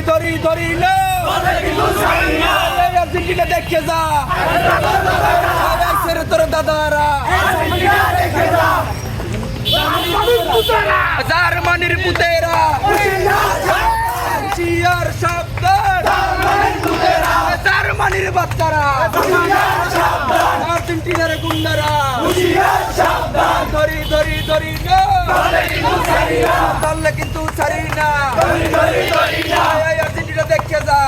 ধরি ধরি না আর্জেন্টিনা দেখে যা ছেড়ে তোর দাদারা জার্মানির পুতেরা হুশিয়ার সাবধান জার্মানির বাচ্চারা আর্জেন্টিনার গুন্ডারা ধরি ধরি ধরি না ধরলে কিন্তু ছাড়ি না আর্জেন্টিনা দেখে যা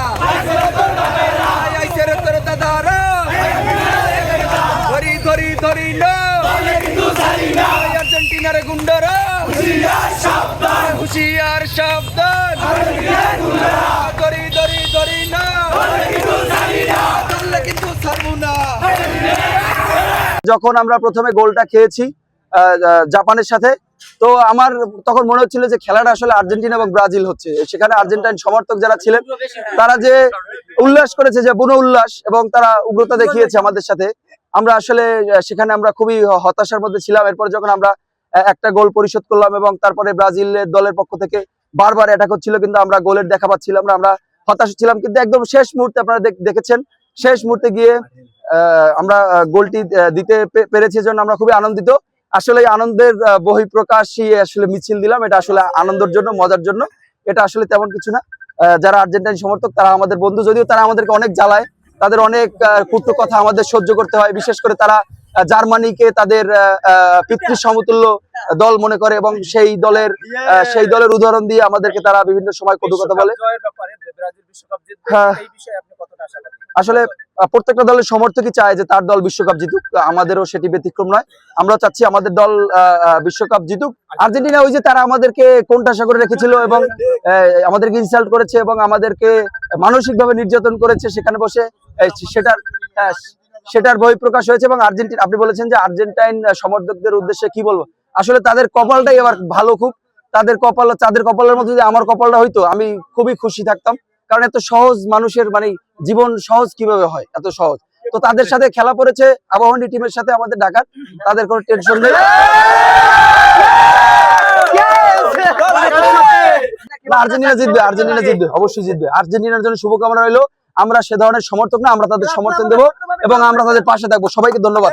ছেড়ে তোর দাদারা ধরি ধরি ধরি না আর্জেন্টিনার গুন্ডারা হুশিয়ার সাবধান ধরি ধরি ধরি না ধরলে কিন্তু ছাড়বো না। যখন আমরা প্রথমে গোলটা খেয়েছি জাপানের সাথে, তো আমার তখন মনে হচ্ছিল যে খেলাটা আসলে আর্জেন্টিনা এবং ব্রাজিল হচ্ছে। সেখানে আর্জেন্টাইন সমর্থক যারা ছিলেন তারা যে উল্লাস করেছে, যে বুনো উল্লাস, এবং তারা উগ্রতা দেখিয়েছে আমাদের সাথে, আমরা আসলে সেখানে আমরা খুবই হতাশার মধ্যে ছিলাম। এরপর যখন আমরা একটা গোল পরিশোধ করলাম এবং তারপরে ব্রাজিলের দলের পক্ষ থেকে বারবার অ্যাটাক হচ্ছিল, কিন্তু আমরা গোলের দেখা পাচ্ছিলাম না, আমরা হতাশ ছিলাম। কিন্তু একদম শেষ মুহূর্তে আপনারা দেখেছেন, শেষ মুহূর্তে গিয়ে আমরা গোলটি দিতে পেরেছি, জন্য আমরা খুবই আনন্দিত। আসলে এই আনন্দের বহিঃপ্রকাশই আসলে মিছিল দিলাম, এটা আসলে আনন্দের জন্য, মজার জন্য, এটা আসলে তেমন কিছু না। যারা আর্জেন্টাইন সমর্থক তারা আমাদের বন্ধু, যদিও তারা আমাদেরকে অনেক জ্বালায়, তাদের অনেক কটু কথা আমাদের সহ্য করতে হয়। বিশেষ করে তারা জার্মানিকে তাদের পিতৃ সমতুল্য দল মনে করে এবং সেই দলের উদাহরণ দিয়ে আমাদেরকে তারা বিভিন্ন সময় কটু কথা বলে। আসলে প্রত্যেকটা দলের সমর্থকই চায় যে তার দল বিশ্বকাপ জিতুক, আমাদেরও সেটি ব্যতিক্রম নয়। আমরা চাচ্ছি আমাদের দল বিশ্বকাপ জিতুক। আর্জেন্টিনা ওই যে তারা আমাদেরকে কোণঠাসা করে রেখেছিল এবং আমাদেরকে ইনসাল্ট করেছে এবং আমাদেরকে মানসিকভাবে নির্যাতন করেছে, সেখানে বসে সেটার বহিঃপ্রকাশ হয়েছে। এবং আর্জেন্টিনা, আপনি বলেছেন যে আর্জেন্টাইন সমর্থকদের উদ্দেশ্যে কি বলবো, আসলে তাদের কপালটাই এবার ভালো, খুব তাদের কপালের মধ্যে যদি আমার কপালটা হইতো আমি খুবই খুশি থাকতাম। কারণ এত সহজ মানুষের মানে জীবন সহজ কিভাবে হয়, এত সহজ। তো তাদের সাথে খেলা পড়েছে আবাহনী টিমের সাথে আমাদের ঢাকার, তাদের কোনো টেনশন নেই। আর্জেন্টিনা জিতবে, আর্জেন্টিনা জিতবে, অবশ্যই জিতবে। আর্জেন্টিনার জন্য শুভকামনা রইলো। আমরা সে ধরনের সমর্থক না, আমরা তাদের সমর্থন দেবো এবং আমরা তাদের পাশে থাকবো। সবাইকে ধন্যবাদ।